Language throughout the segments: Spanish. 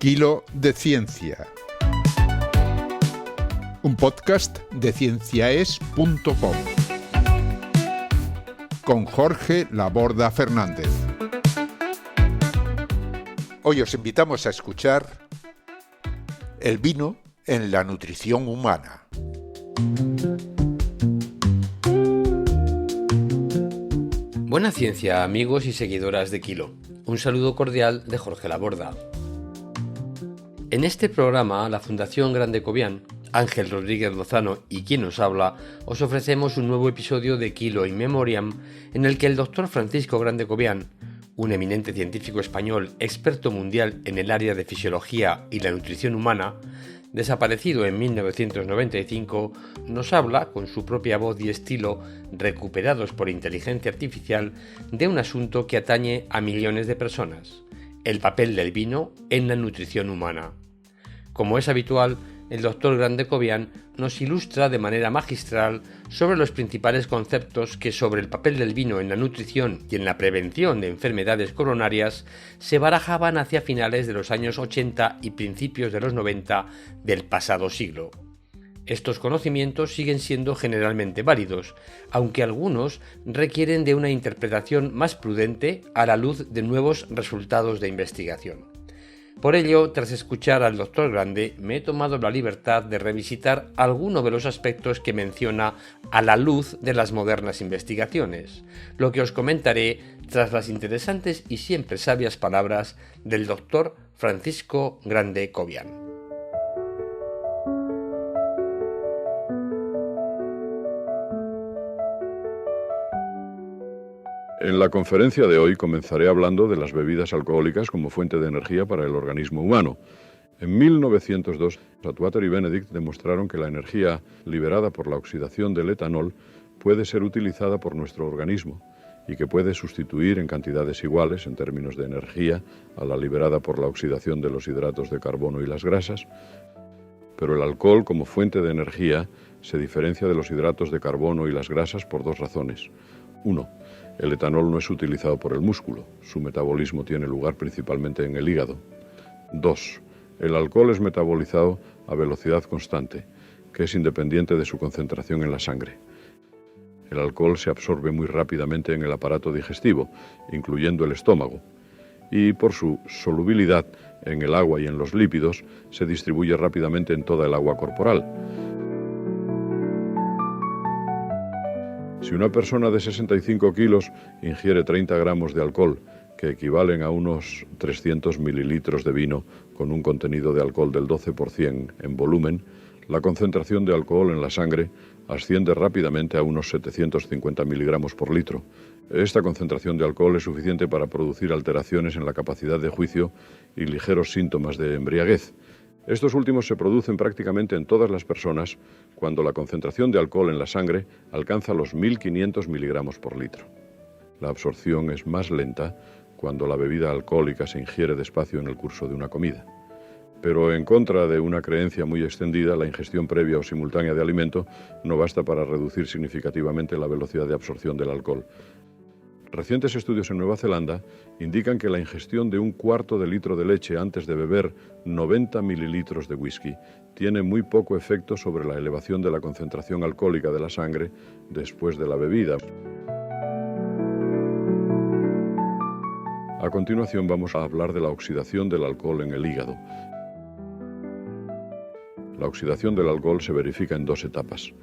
Kilo de Ciencia. Un podcast de cienciaes.com. Con Jorge Laborda Fernández. Hoy os invitamos a escuchar el vino en la nutrición humana. Buena ciencia, amigos y seguidoras de Kilo. Un saludo cordial de Jorge Laborda. En este programa, la Fundación Grande Cobian, Ángel Rodríguez Lozano y quien nos habla, os ofrecemos un nuevo episodio de Kilo in Memoriam, en el que el doctor Francisco Grande Cobian, un eminente científico español experto mundial en el área de fisiología y la nutrición humana, desaparecido en 1995, nos habla, con su propia voz y estilo, recuperados por inteligencia artificial, de un asunto que atañe a millones de personas: el papel del vino en la nutrición humana. Como es habitual, el doctor Grande Cobian nos ilustra de manera magistral sobre los principales conceptos que sobre el papel del vino en la nutrición y en la prevención de enfermedades coronarias se barajaban hacia finales de los años 80 y principios de los 90 del pasado siglo. Estos conocimientos siguen siendo generalmente válidos, aunque algunos requieren de una interpretación más prudente a la luz de nuevos resultados de investigación. Por ello, tras escuchar al doctor Grande, me he tomado la libertad de revisitar algunos de los aspectos que menciona a la luz de las modernas investigaciones, lo que os comentaré tras las interesantes y siempre sabias palabras del doctor Francisco Grande Cobian. En la conferencia de hoy comenzaré hablando de las bebidas alcohólicas como fuente de energía para el organismo humano. En 1902, Atwater y Benedict demostraron que la energía liberada por la oxidación del etanol puede ser utilizada por nuestro organismo y que puede sustituir en cantidades iguales, en términos de energía, a la liberada por la oxidación de los hidratos de carbono y las grasas. Pero el alcohol como fuente de energía se diferencia de los hidratos de carbono y las grasas por dos razones. 1. El etanol no es utilizado por el músculo, su metabolismo tiene lugar principalmente en el hígado. 2. El alcohol es metabolizado a velocidad constante, que es independiente de su concentración en la sangre. El alcohol se absorbe muy rápidamente en el aparato digestivo, incluyendo el estómago, y por su solubilidad en el agua y en los lípidos, se distribuye rápidamente en toda el agua corporal. Si una persona de 65 kilos ingiere 30 gramos de alcohol, que equivalen a unos 300 mililitros de vino con un contenido de alcohol del 12% en volumen, la concentración de alcohol en la sangre asciende rápidamente a unos 750 miligramos por litro. Esta concentración de alcohol es suficiente para producir alteraciones en la capacidad de juicio y ligeros síntomas de embriaguez. Estos últimos se producen prácticamente en todas las personas cuando la concentración de alcohol en la sangre alcanza los 1.500 miligramos por litro. La absorción es más lenta cuando la bebida alcohólica se ingiere despacio en el curso de una comida. Pero en contra de una creencia muy extendida, la ingestión previa o simultánea de alimento no basta para reducir significativamente la velocidad de absorción del alcohol. Recientes estudios en Nueva Zelanda indican que la ingestión de un cuarto de litro de leche antes de beber 90 mililitros de whisky tiene muy poco efecto sobre la elevación de la concentración alcohólica de la sangre después de la bebida. A continuación vamos a hablar de la oxidación del alcohol en el hígado. La oxidación del alcohol se verifica en dos etapas.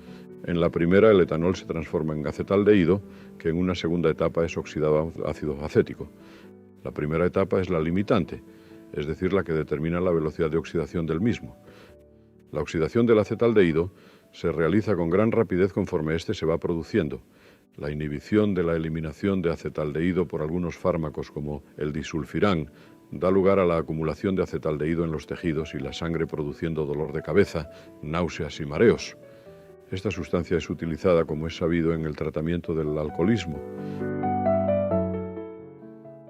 En la primera, el etanol se transforma en acetaldehído, que en una segunda etapa es oxidado a ácido acético. La primera etapa es la limitante, es decir, la que determina la velocidad de oxidación del mismo. La oxidación del acetaldehído se realiza con gran rapidez conforme éste se va produciendo. La inhibición de la eliminación de acetaldehído por algunos fármacos como el disulfirán da lugar a la acumulación de acetaldehído en los tejidos y la sangre produciendo dolor de cabeza, náuseas y mareos. Esta sustancia es utilizada, como es sabido, en el tratamiento del alcoholismo.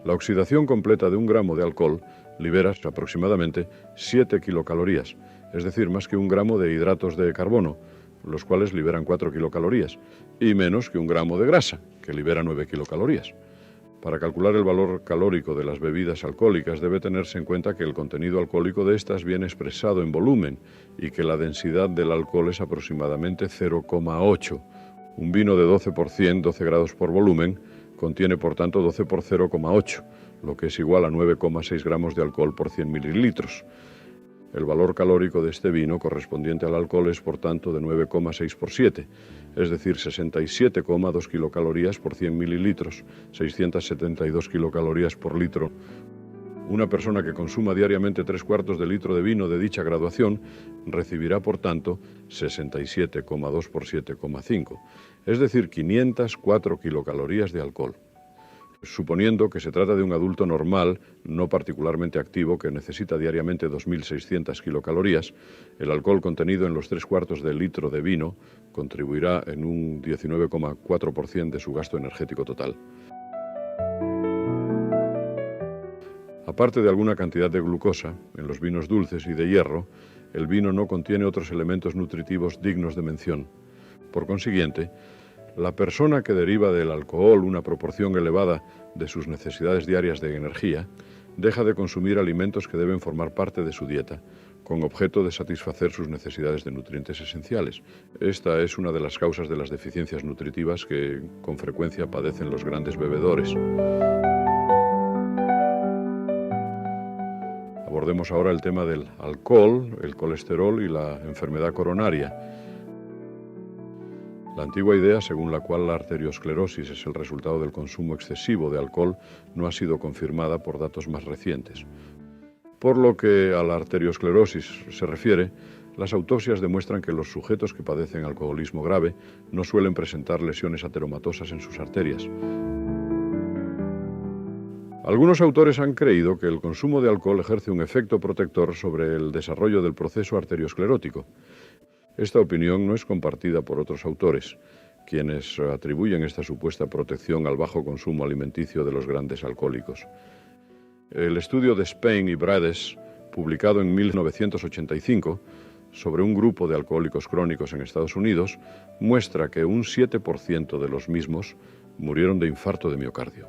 La oxidación completa de 1 gramo de alcohol libera aproximadamente 7 kilocalorías, es decir, más que 1 gramo de hidratos de carbono, los cuales liberan 4 kilocalorías, y menos que 1 gramo de grasa, que libera 9 kilocalorías. Para calcular el valor calórico de las bebidas alcohólicas debe tenerse en cuenta que el contenido alcohólico de estas viene expresado en volumen y que la densidad del alcohol es aproximadamente 0,8. Un vino de 12%, 12 grados por volumen, contiene por tanto 12 por 0,8, lo que es igual a 9,6 gramos de alcohol por 100 mililitros. El valor calórico de este vino correspondiente al alcohol es por tanto de 9,6 por 7, es decir, 67,2 kilocalorías por 100 mililitros, 672 kilocalorías por litro. Una persona que consuma diariamente 3/4 de litro de vino de dicha graduación recibirá por tanto 67,2 por 7,5, es decir, 504 kilocalorías de alcohol. Suponiendo que se trata de un adulto normal, no particularmente activo, que necesita diariamente 2.600 kilocalorías, el alcohol contenido en los 3/4 de litro de vino contribuirá en un 19,4% de su gasto energético total. Aparte de alguna cantidad de glucosa en los vinos dulces y de hierro, el vino no contiene otros elementos nutritivos dignos de mención. Por consiguiente, la persona que deriva del alcohol una proporción elevada de sus necesidades diarias de energía, deja de consumir alimentos que deben formar parte de su dieta, con objeto de satisfacer sus necesidades de nutrientes esenciales. Esta es una de las causas de las deficiencias nutritivas que con frecuencia padecen los grandes bebedores. Abordemos ahora el tema del alcohol, el colesterol y la enfermedad coronaria. La antigua idea según la cual la arteriosclerosis es el resultado del consumo excesivo de alcohol no ha sido confirmada por datos más recientes. Por lo que a la arteriosclerosis se refiere, las autopsias demuestran que los sujetos que padecen alcoholismo grave no suelen presentar lesiones ateromatosas en sus arterias. Algunos autores han creído que el consumo de alcohol ejerce un efecto protector sobre el desarrollo del proceso arteriosclerótico. Esta opinión no es compartida por otros autores, quienes atribuyen esta supuesta protección al bajo consumo alimenticio de los grandes alcohólicos. El estudio de Spain y Brades, publicado en 1985, sobre un grupo de alcohólicos crónicos en Estados Unidos, muestra que un 7% de los mismos murieron de infarto de miocardio.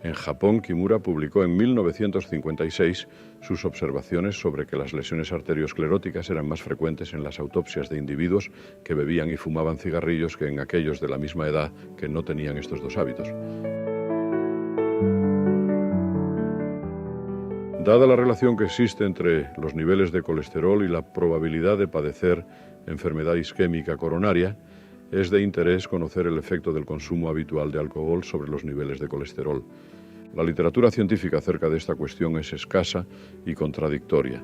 En Japón, Kimura publicó en 1956 sus observaciones sobre que las lesiones arterioscleróticas eran más frecuentes en las autopsias de individuos que bebían y fumaban cigarrillos que en aquellos de la misma edad que no tenían estos dos hábitos. Dada la relación que existe entre los niveles de colesterol y la probabilidad de padecer enfermedad isquémica coronaria, es de interés conocer el efecto del consumo habitual de alcohol sobre los niveles de colesterol. La literatura científica acerca de esta cuestión es escasa y contradictoria.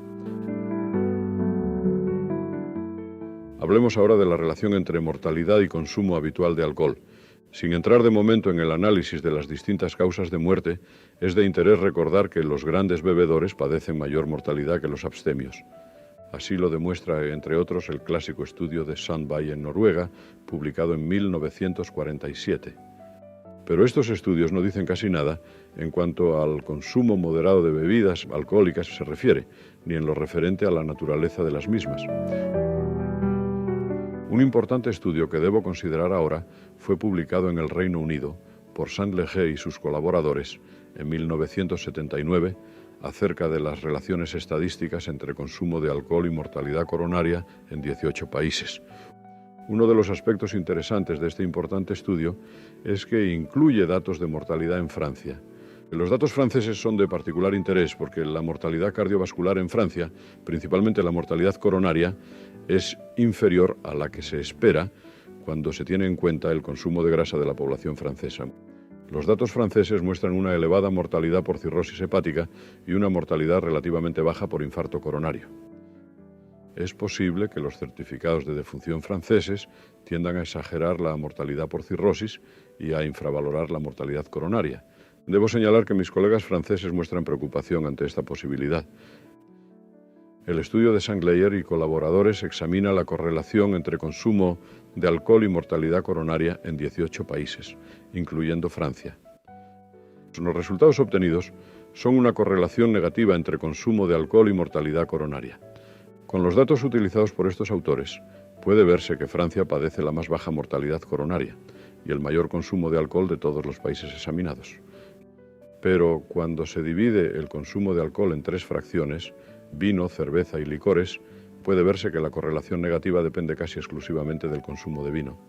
Hablemos ahora de la relación entre mortalidad y consumo habitual de alcohol. Sin entrar de momento en el análisis de las distintas causas de muerte, es de interés recordar que los grandes bebedores padecen mayor mortalidad que los abstemios. Así lo demuestra, entre otros, el clásico estudio de Sandberg en Noruega, publicado en 1947. Pero estos estudios no dicen casi nada en cuanto al consumo moderado de bebidas alcohólicas se refiere, ni en lo referente a la naturaleza de las mismas. Un importante estudio que debo considerar ahora fue publicado en el Reino Unido por Sandberg y sus colaboradores en 1979, acerca de las relaciones estadísticas entre consumo de alcohol y mortalidad coronaria en 18 países. Uno de los aspectos interesantes de este importante estudio es que incluye datos de mortalidad en Francia. Los datos franceses son de particular interés porque la mortalidad cardiovascular en Francia, principalmente la mortalidad coronaria, es inferior a la que se espera cuando se tiene en cuenta el consumo de grasa de la población francesa. Los datos franceses muestran una elevada mortalidad por cirrosis hepática y una mortalidad relativamente baja por infarto coronario. Es posible que los certificados de defunción franceses tiendan a exagerar la mortalidad por cirrosis y a infravalorar la mortalidad coronaria. Debo señalar que mis colegas franceses muestran preocupación ante esta posibilidad. El estudio de Sandler y colaboradores examina la correlación entre consumo de alcohol y mortalidad coronaria en 18 países, incluyendo Francia. Los resultados obtenidos son una correlación negativa entre consumo de alcohol y mortalidad coronaria. Con los datos utilizados por estos autores, puede verse que Francia padece la más baja mortalidad coronaria y el mayor consumo de alcohol de todos los países examinados. Pero cuando se divide el consumo de alcohol en 3 fracciones, vino, cerveza y licores, puede verse que la correlación negativa depende casi exclusivamente del consumo de vino.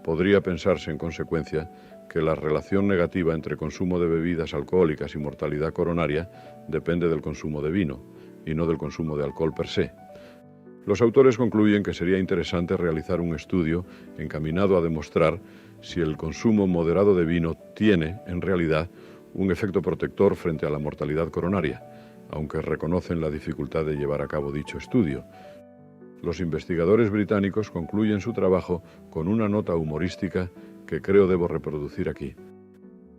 Podría pensarse, en consecuencia, que la relación negativa entre consumo de bebidas alcohólicas y mortalidad coronaria depende del consumo de vino, y no del consumo de alcohol per se. Los autores concluyen que sería interesante realizar un estudio encaminado a demostrar si el consumo moderado de vino tiene, en realidad, un efecto protector frente a la mortalidad coronaria, aunque reconocen la dificultad de llevar a cabo dicho estudio. Los investigadores británicos concluyen su trabajo con una nota humorística que creo debo reproducir aquí.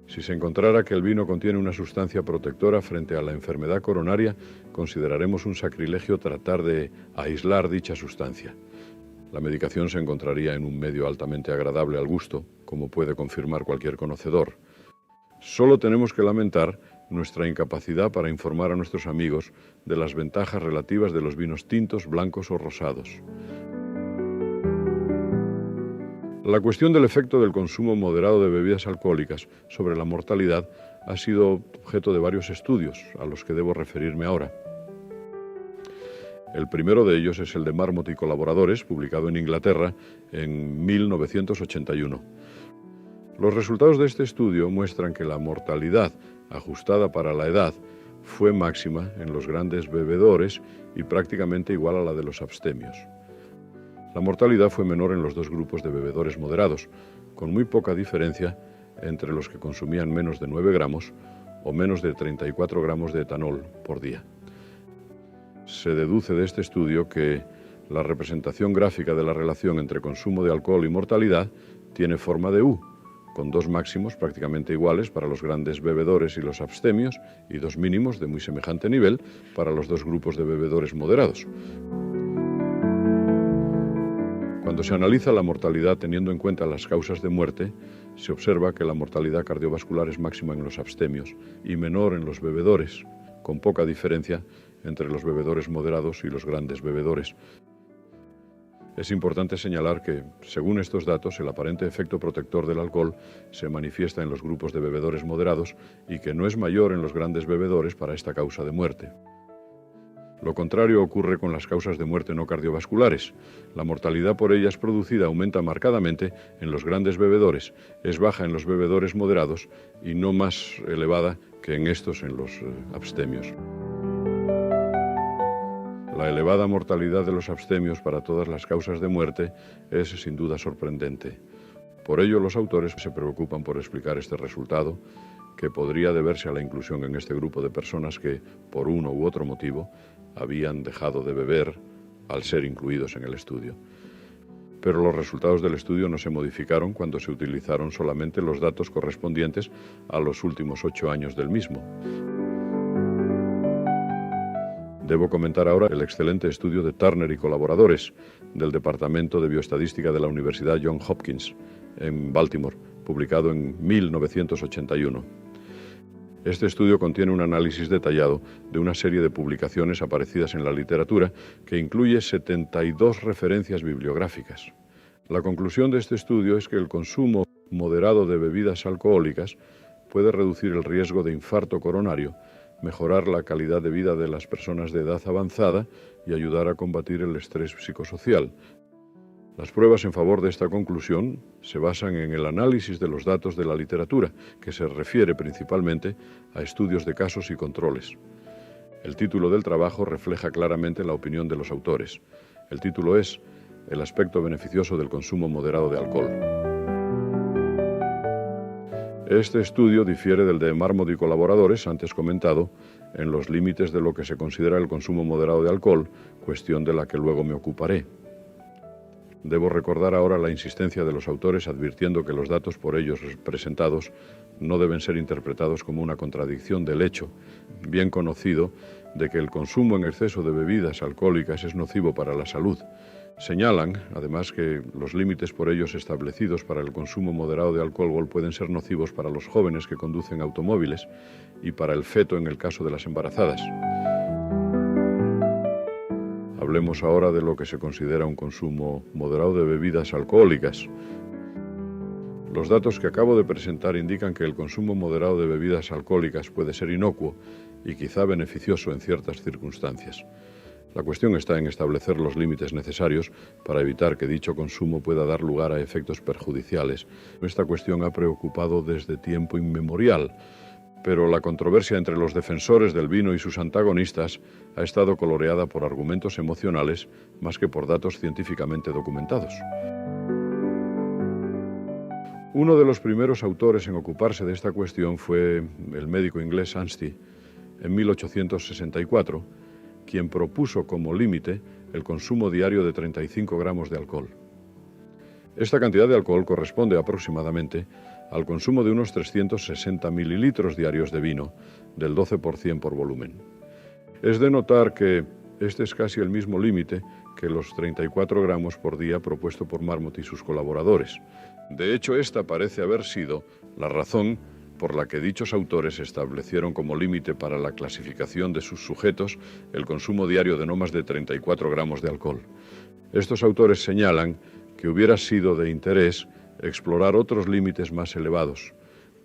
Si se encontrara que el vino contiene una sustancia protectora frente a la enfermedad coronaria, consideraremos un sacrilegio tratar de aislar dicha sustancia. La medicación se encontraría en un medio altamente agradable al gusto, como puede confirmar cualquier conocedor. Solo tenemos que lamentar nuestra incapacidad para informar a nuestros amigos de las ventajas relativas de los vinos tintos, blancos o rosados. La cuestión del efecto del consumo moderado de bebidas alcohólicas sobre la mortalidad ha sido objeto de varios estudios, a los que debo referirme ahora. El primero de ellos es el de Marmot y colaboradores, publicado en Inglaterra en 1981. Los resultados de este estudio muestran que la mortalidad ajustada para la edad fue máxima en los grandes bebedores y prácticamente igual a la de los abstemios. La mortalidad fue menor en los 2 grupos de bebedores moderados, con muy poca diferencia entre los que consumían menos de 9 gramos o menos de 34 gramos de etanol por día. Se deduce de este estudio que la representación gráfica de la relación entre consumo de alcohol y mortalidad tiene forma de U, con 2 máximos prácticamente iguales para los grandes bebedores y los abstemios y 2 mínimos de muy semejante nivel para los 2 grupos de bebedores moderados. Cuando se analiza la mortalidad teniendo en cuenta las causas de muerte, se observa que la mortalidad cardiovascular es máxima en los abstemios y menor en los bebedores, con poca diferencia entre los bebedores moderados y los grandes bebedores. Es importante señalar que, según estos datos, el aparente efecto protector del alcohol se manifiesta en los grupos de bebedores moderados y que no es mayor en los grandes bebedores para esta causa de muerte. Lo contrario ocurre con las causas de muerte no cardiovasculares. La mortalidad por ellas producida aumenta marcadamente en los grandes bebedores, es baja en los bebedores moderados y no más elevada que en estos en los abstemios. La elevada mortalidad de los abstemios para todas las causas de muerte es sin duda sorprendente. Por ello, los autores se preocupan por explicar este resultado, que podría deberse a la inclusión en este grupo de personas que, por uno u otro motivo, habían dejado de beber al ser incluidos en el estudio. Pero los resultados del estudio no se modificaron cuando se utilizaron solamente los datos correspondientes a los últimos 8 años del mismo. Debo comentar ahora el excelente estudio de Turner y colaboradores del Departamento de Bioestadística de la Universidad Johns Hopkins en Baltimore, publicado en 1981. Este estudio contiene un análisis detallado de una serie de publicaciones aparecidas en la literatura que incluye 72 referencias bibliográficas. La conclusión de este estudio es que el consumo moderado de bebidas alcohólicas puede reducir el riesgo de infarto coronario, mejorar la calidad de vida de las personas de edad avanzada y ayudar a combatir el estrés psicosocial. Las pruebas en favor de esta conclusión se basan en el análisis de los datos de la literatura, que se refiere principalmente a estudios de casos y controles. El título del trabajo refleja claramente la opinión de los autores. El título es El aspecto beneficioso del consumo moderado de alcohol. Este estudio difiere del de Marmot y colaboradores, antes comentado, en los límites de lo que se considera el consumo moderado de alcohol, cuestión de la que luego me ocuparé. Debo recordar ahora la insistencia de los autores advirtiendo que los datos por ellos presentados no deben ser interpretados como una contradicción del hecho, bien conocido, de que el consumo en exceso de bebidas alcohólicas es nocivo para la salud. Señalan, además, que los límites por ellos establecidos para el consumo moderado de alcohol pueden ser nocivos para los jóvenes que conducen automóviles y para el feto en el caso de las embarazadas. Hablemos ahora de lo que se considera un consumo moderado de bebidas alcohólicas. Los datos que acabo de presentar indican que el consumo moderado de bebidas alcohólicas puede ser inocuo y quizá beneficioso en ciertas circunstancias. La cuestión está en establecer los límites necesarios para evitar que dicho consumo pueda dar lugar a efectos perjudiciales. Esta cuestión ha preocupado desde tiempo inmemorial, pero la controversia entre los defensores del vino y sus antagonistas ha estado coloreada por argumentos emocionales más que por datos científicamente documentados. Uno de los primeros autores en ocuparse de esta cuestión fue el médico inglés Anstey, en 1864, quien propuso como límite el consumo diario de 35 gramos de alcohol. Esta cantidad de alcohol corresponde aproximadamente al consumo de unos 360 mililitros diarios de vino, del 12% por volumen. Es de notar que este es casi el mismo límite que los 34 gramos por día propuesto por Marmot y sus colaboradores. De hecho, esta parece haber sido la razón por la que dichos autores establecieron como límite para la clasificación de sus sujetos el consumo diario de no más de 34 gramos de alcohol. Estos autores señalan que hubiera sido de interés explorar otros límites más elevados,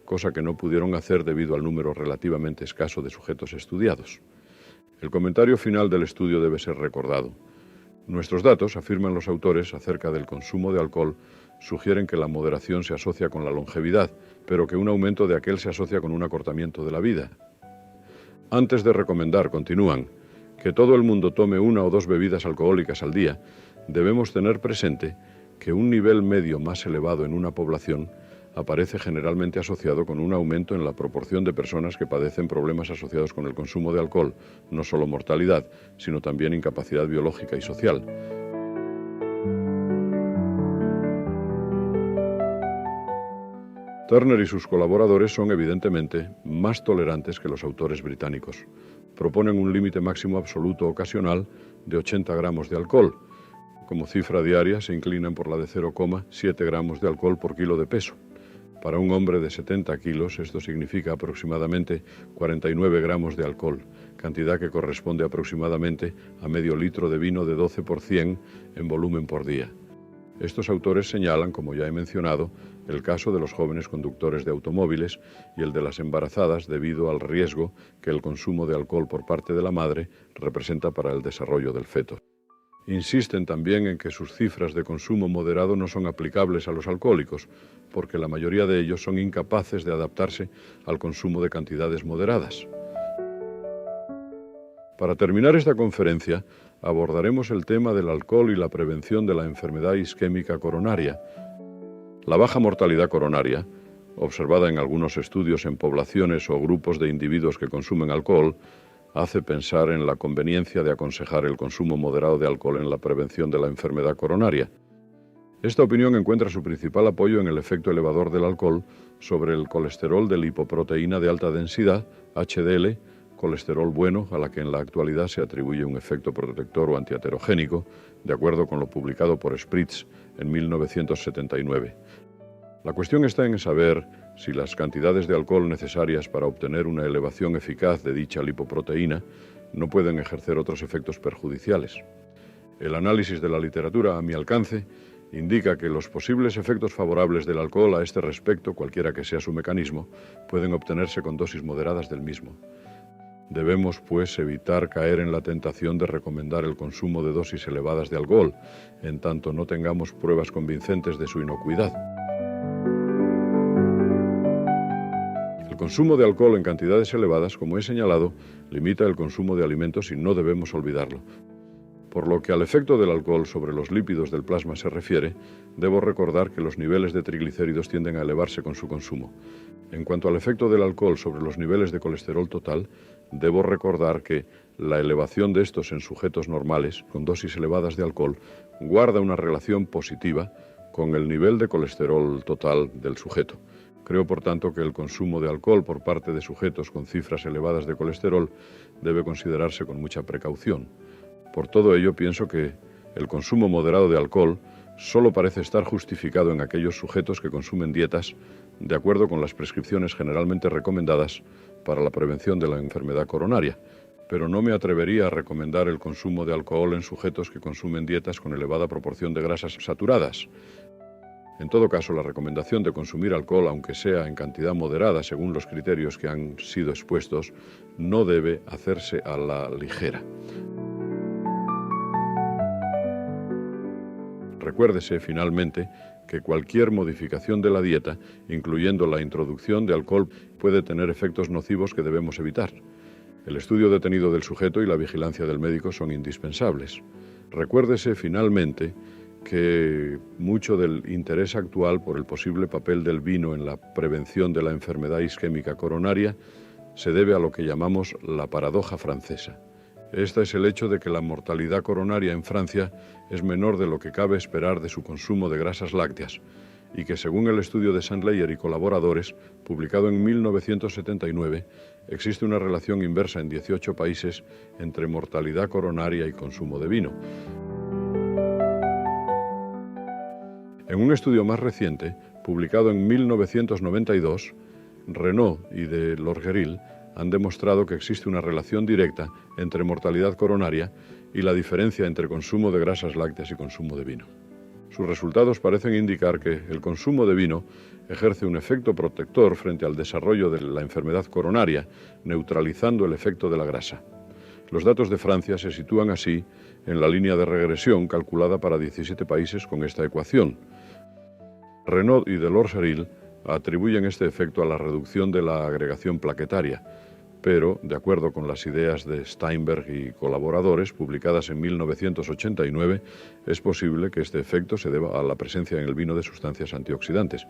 cosa que no pudieron hacer debido al número relativamente escaso de sujetos estudiados. El comentario final del estudio debe ser recordado. Nuestros datos, afirman los autores, acerca del consumo de alcohol, sugieren que la moderación se asocia con la longevidad, pero que un aumento de aquel se asocia con un acortamiento de la vida. Antes de recomendar, continúan, que todo el mundo tome 1 o 2 bebidas alcohólicas al día, debemos tener presente que un nivel medio más elevado en una población aparece generalmente asociado con un aumento en la proporción de personas que padecen problemas asociados con el consumo de alcohol, no solo mortalidad, sino también incapacidad biológica y social. Turner y sus colaboradores son evidentemente más tolerantes que los autores británicos. Proponen un límite máximo absoluto ocasional de 80 gramos de alcohol. Como cifra diaria se inclinan por la de 0,7 gramos de alcohol por kilo de peso. Para un hombre de 70 kilos esto significa aproximadamente 49 gramos de alcohol, cantidad que corresponde aproximadamente a medio litro de vino de 12% en volumen por día. Estos autores señalan, como ya he mencionado, el caso de los jóvenes conductores de automóviles y el de las embarazadas debido al riesgo que el consumo de alcohol por parte de la madre representa para el desarrollo del feto. Insisten también en que sus cifras de consumo moderado no son aplicables a los alcohólicos, porque la mayoría de ellos son incapaces de adaptarse al consumo de cantidades moderadas. Para terminar esta conferencia, abordaremos el tema del alcohol y la prevención de la enfermedad isquémica coronaria. La baja mortalidad coronaria, observada en algunos estudios en poblaciones o grupos de individuos que consumen alcohol, hace pensar en la conveniencia de aconsejar el consumo moderado de alcohol en la prevención de la enfermedad coronaria. Esta opinión encuentra su principal apoyo en el efecto elevador del alcohol sobre el colesterol de lipoproteína de alta densidad, HDL, colesterol bueno, a la que en la actualidad se atribuye un efecto protector o antiaterogénico, de acuerdo con lo publicado por Spritz en 1979. La cuestión está en saber si las cantidades de alcohol necesarias para obtener una elevación eficaz de dicha lipoproteína no pueden ejercer otros efectos perjudiciales. El análisis de la literatura a mi alcance indica que los posibles efectos favorables del alcohol a este respecto, cualquiera que sea su mecanismo, pueden obtenerse con dosis moderadas del mismo. Debemos, pues, evitar caer en la tentación de recomendar el consumo de dosis elevadas de alcohol, en tanto no tengamos pruebas convincentes de su inocuidad. El consumo de alcohol en cantidades elevadas, como he señalado, limita el consumo de alimentos y no debemos olvidarlo. Por lo que al efecto del alcohol sobre los lípidos del plasma se refiere, debo recordar que los niveles de triglicéridos tienden a elevarse con su consumo. En cuanto al efecto del alcohol sobre los niveles de colesterol total, debo recordar que la elevación de estos en sujetos normales, con dosis elevadas de alcohol, guarda una relación positiva con el nivel de colesterol total del sujeto. Creo, por tanto, que el consumo de alcohol por parte de sujetos con cifras elevadas de colesterol debe considerarse con mucha precaución. Por todo ello, pienso que el consumo moderado de alcohol solo parece estar justificado en aquellos sujetos que consumen dietas de acuerdo con las prescripciones generalmente recomendadas para la prevención de la enfermedad coronaria, pero no me atrevería a recomendar el consumo de alcohol en sujetos que consumen dietas con elevada proporción de grasas saturadas. En todo caso, la recomendación de consumir alcohol, aunque sea en cantidad moderada según los criterios que han sido expuestos, no debe hacerse a la ligera. Recuérdese, finalmente, que cualquier modificación de la dieta, incluyendo la introducción de alcohol, puede tener efectos nocivos que debemos evitar. El estudio detenido del sujeto y la vigilancia del médico son indispensables. Recuérdese, finalmente, que mucho del interés actual por el posible papel del vino en la prevención de la enfermedad isquémica coronaria se debe a lo que llamamos la paradoja francesa. Esta es el hecho de que la mortalidad coronaria en Francia es menor de lo que cabe esperar de su consumo de grasas lácteas y que, según el estudio de Sandleyer y colaboradores, publicado en 1979, existe una relación inversa en 18 países entre mortalidad coronaria y consumo de vino. En un estudio más reciente, publicado en 1992, Renaud y de Lorgeril han demostrado que existe una relación directa entre mortalidad coronaria y la diferencia entre consumo de grasas lácteas y consumo de vino. Sus resultados parecen indicar que el consumo de vino ejerce un efecto protector frente al desarrollo de la enfermedad coronaria, neutralizando el efecto de la grasa. Los datos de Francia se sitúan así en la línea de regresión calculada para 17 países con esta ecuación. Renaud y de Lorgeril atribuyen este efecto a la reducción de la agregación plaquetaria, pero, de acuerdo con las ideas de Steinberg y colaboradores, publicadas en 1989, es posible que este efecto se deba a la presencia en el vino de sustancias antioxidantes.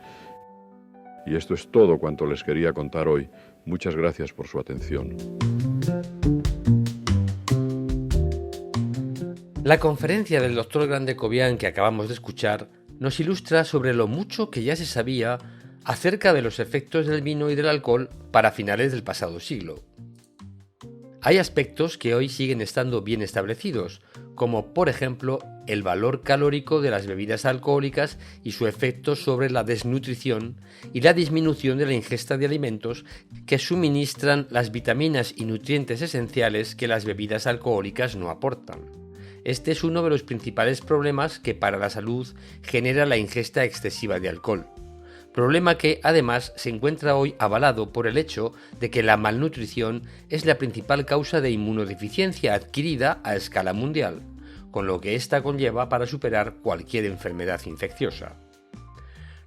Y esto es todo cuanto les quería contar hoy. Muchas gracias por su atención. La conferencia del Dr. Grandecobian que acabamos de escuchar nos ilustra sobre lo mucho que ya se sabía acerca de los efectos del vino y del alcohol para finales del pasado siglo. Hay aspectos que hoy siguen estando bien establecidos, como por ejemplo el valor calórico de las bebidas alcohólicas y su efecto sobre la desnutrición y la disminución de la ingesta de alimentos que suministran las vitaminas y nutrientes esenciales que las bebidas alcohólicas no aportan. Este es uno de los principales problemas que para la salud genera la ingesta excesiva de alcohol. Problema que, además, se encuentra hoy avalado por el hecho de que la malnutrición es la principal causa de inmunodeficiencia adquirida a escala mundial, con lo que ésta conlleva para superar cualquier enfermedad infecciosa.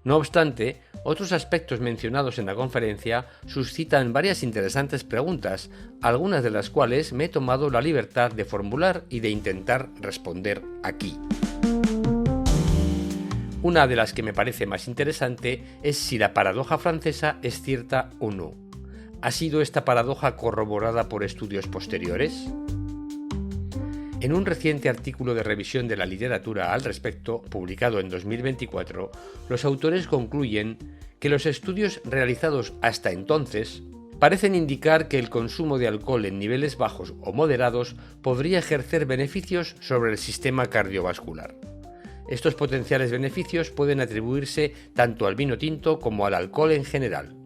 No obstante, otros aspectos mencionados en la conferencia suscitan varias interesantes preguntas, algunas de las cuales me he tomado la libertad de formular y de intentar responder aquí. Una de las que me parece más interesante es si la paradoja francesa es cierta o no. ¿Ha sido esta paradoja corroborada por estudios posteriores? En un reciente artículo de revisión de la literatura al respecto, publicado en 2024, los autores concluyen que los estudios realizados hasta entonces parecen indicar que el consumo de alcohol en niveles bajos o moderados podría ejercer beneficios sobre el sistema cardiovascular. Estos potenciales beneficios pueden atribuirse tanto al vino tinto como al alcohol en general.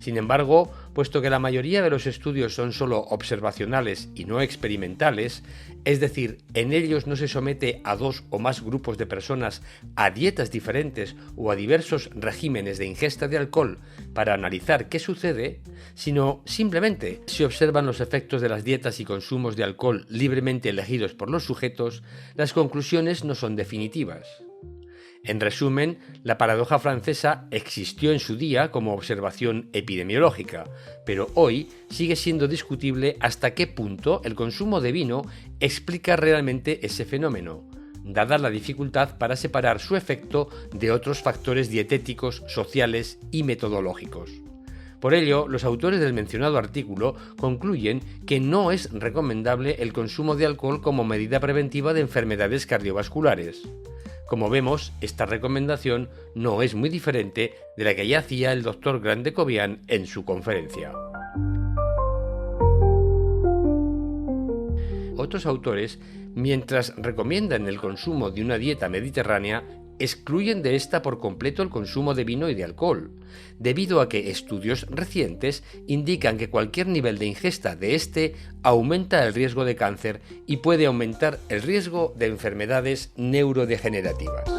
Sin embargo, puesto que la mayoría de los estudios son solo observacionales y no experimentales, es decir, en ellos no se somete a 2 o más grupos de personas a dietas diferentes o a diversos regímenes de ingesta de alcohol para analizar qué sucede, sino simplemente se observan los efectos de las dietas y consumos de alcohol libremente elegidos por los sujetos, las conclusiones no son definitivas. En resumen, la paradoja francesa existió en su día como observación epidemiológica, pero hoy sigue siendo discutible hasta qué punto el consumo de vino explica realmente ese fenómeno, dada la dificultad para separar su efecto de otros factores dietéticos, sociales y metodológicos. Por ello, los autores del mencionado artículo concluyen que no es recomendable el consumo de alcohol como medida preventiva de enfermedades cardiovasculares. Como vemos, esta recomendación no es muy diferente de la que ya hacía el Dr. Grandecobian en su conferencia. Otros autores, mientras recomiendan el consumo de una dieta mediterránea, excluyen de esta por completo el consumo de vino y de alcohol, debido a que estudios recientes indican que cualquier nivel de ingesta de este aumenta el riesgo de cáncer y puede aumentar el riesgo de enfermedades neurodegenerativas.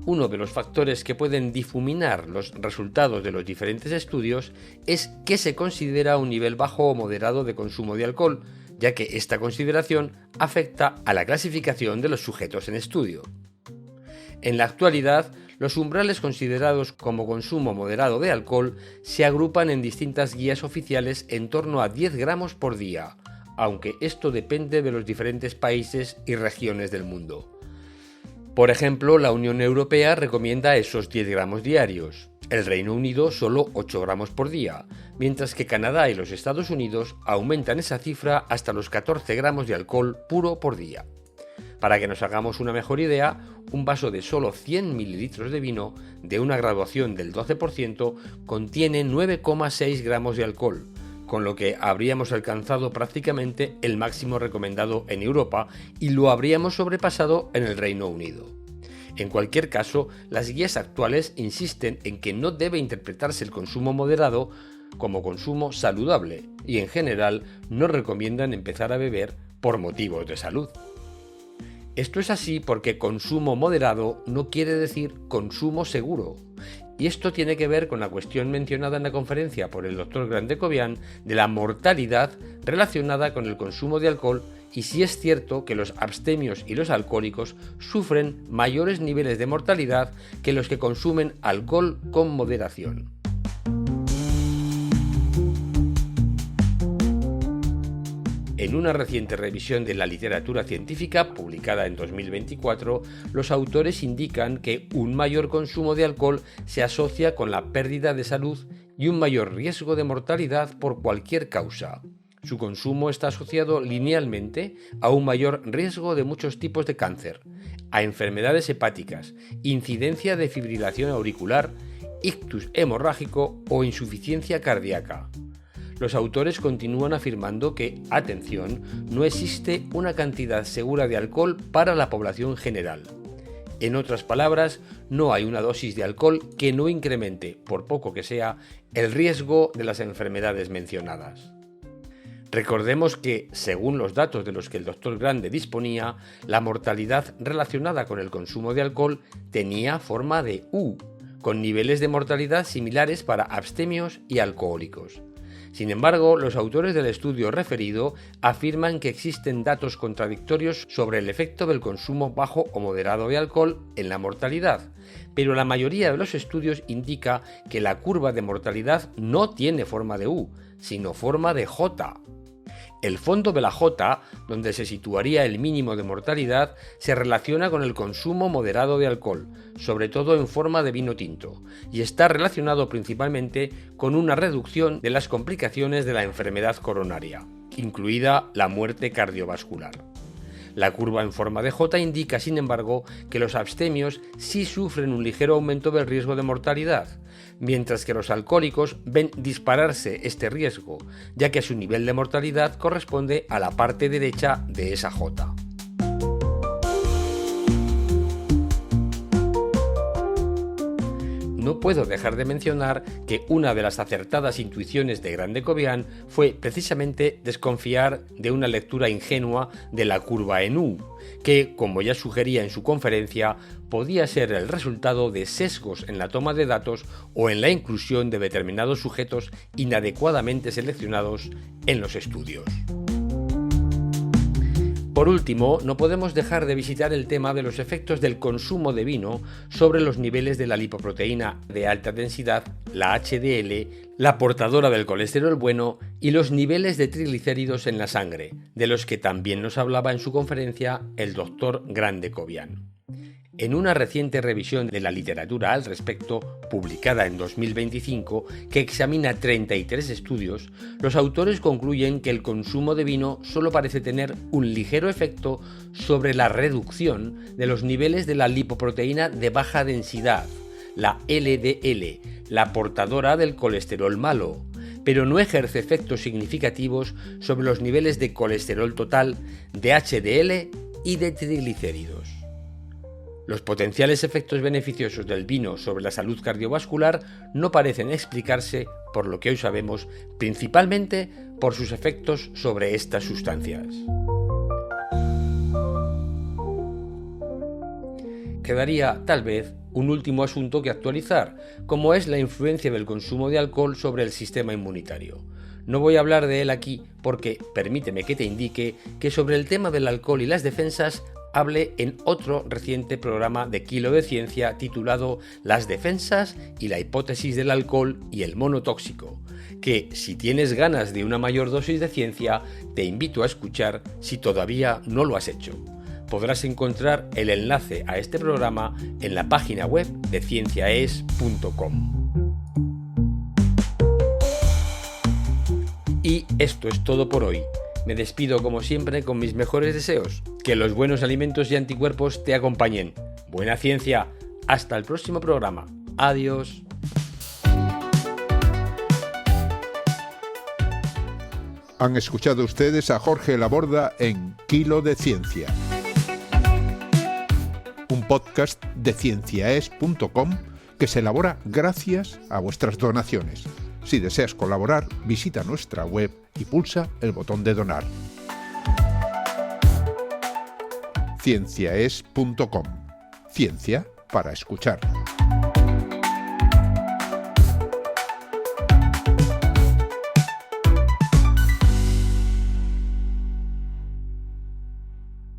Uno de los factores que pueden difuminar los resultados de los diferentes estudios es qué se considera un nivel bajo o moderado de consumo de alcohol, ya que esta consideración afecta a la clasificación de los sujetos en estudio. En la actualidad, los umbrales considerados como consumo moderado de alcohol se agrupan en distintas guías oficiales en torno a 10 gramos por día, aunque esto depende de los diferentes países y regiones del mundo. Por ejemplo, la Unión Europea recomienda esos 10 gramos diarios, el Reino Unido solo 8 gramos por día, mientras que Canadá y los Estados Unidos aumentan esa cifra hasta los 14 gramos de alcohol puro por día. Para que nos hagamos una mejor idea, un vaso de solo 100 mililitros de vino de una graduación del 12% contiene 9,6 gramos de alcohol, con lo que habríamos alcanzado prácticamente el máximo recomendado en Europa y lo habríamos sobrepasado en el Reino Unido. En cualquier caso, las guías actuales insisten en que no debe interpretarse el consumo moderado como consumo saludable y en general no recomiendan empezar a beber por motivos de salud. Esto es así porque consumo moderado no quiere decir consumo seguro. Y esto tiene que ver con la cuestión mencionada en la conferencia por el Dr. Grandecovian de la mortalidad relacionada con el consumo de alcohol y si es cierto que los abstemios y los alcohólicos sufren mayores niveles de mortalidad que los que consumen alcohol con moderación. En una reciente revisión de la literatura científica, publicada en 2024, los autores indican que un mayor consumo de alcohol se asocia con la pérdida de salud y un mayor riesgo de mortalidad por cualquier causa. Su consumo está asociado linealmente a un mayor riesgo de muchos tipos de cáncer, a enfermedades hepáticas, incidencia de fibrilación auricular, ictus hemorrágico o insuficiencia cardíaca. Los autores continúan afirmando que, atención, no existe una cantidad segura de alcohol para la población general. En otras palabras, no hay una dosis de alcohol que no incremente, por poco que sea, el riesgo de las enfermedades mencionadas. Recordemos que, según los datos de los que el Dr. Grande disponía, la mortalidad relacionada con el consumo de alcohol tenía forma de U, con niveles de mortalidad similares para abstemios y alcohólicos. Sin embargo, los autores del estudio referido afirman que existen datos contradictorios sobre el efecto del consumo bajo o moderado de alcohol en la mortalidad, pero la mayoría de los estudios indica que la curva de mortalidad no tiene forma de U, sino forma de J. El fondo de la J, donde se situaría el mínimo de mortalidad, se relaciona con el consumo moderado de alcohol, sobre todo en forma de vino tinto, y está relacionado principalmente con una reducción de las complicaciones de la enfermedad coronaria, incluida la muerte cardiovascular. La curva en forma de J indica, sin embargo, que los abstemios sí sufren un ligero aumento del riesgo de mortalidad, mientras que los alcohólicos ven dispararse este riesgo, ya que su nivel de mortalidad corresponde a la parte derecha de esa J. No puedo dejar de mencionar que una de las acertadas intuiciones de Grandecovian fue precisamente desconfiar de una lectura ingenua de la curva en U, que, como ya sugería en su conferencia, podía ser el resultado de sesgos en la toma de datos o en la inclusión de determinados sujetos inadecuadamente seleccionados en los estudios. Por último, no podemos dejar de visitar el tema de los efectos del consumo de vino sobre los niveles de la lipoproteína de alta densidad, la HDL, la portadora del colesterol bueno y los niveles de triglicéridos en la sangre, de los que también nos hablaba en su conferencia el Dr. Grandecovian. En una reciente revisión de la literatura al respecto, publicada en 2025, que examina 33 estudios, los autores concluyen que el consumo de vino solo parece tener un ligero efecto sobre la reducción de los niveles de la lipoproteína de baja densidad, la LDL, la portadora del colesterol malo, pero no ejerce efectos significativos sobre los niveles de colesterol total, de HDL y de triglicéridos. Los potenciales efectos beneficiosos del vino sobre la salud cardiovascular no parecen explicarse, por lo que hoy sabemos, principalmente por sus efectos sobre estas sustancias. quedaría, tal vez, un último asunto que actualizar, como es la influencia del consumo de alcohol sobre el sistema inmunitario. No voy a hablar de él aquí porque permíteme que te indique que sobre el tema del alcohol y las defensas hablé en otro reciente programa de Kilo de Ciencia titulado Las defensas y la hipótesis del alcohol y el mono tóxico, que si tienes ganas de una mayor dosis de ciencia te invito a escuchar si todavía no lo has hecho. Podrás encontrar el enlace a este programa en la página web de cienciaes.com. Y esto es todo por hoy. Me despido como siempre con mis mejores deseos. Que los buenos alimentos y anticuerpos te acompañen. Buena ciencia. Hasta el próximo programa. Adiós. Han escuchado ustedes a Jorge Laborda en Kilo de Ciencia, un podcast de cienciaes.com que se elabora gracias a vuestras donaciones. Si deseas colaborar, visita nuestra web y pulsa el botón de donar. cienciaes.com. Ciencia para escuchar.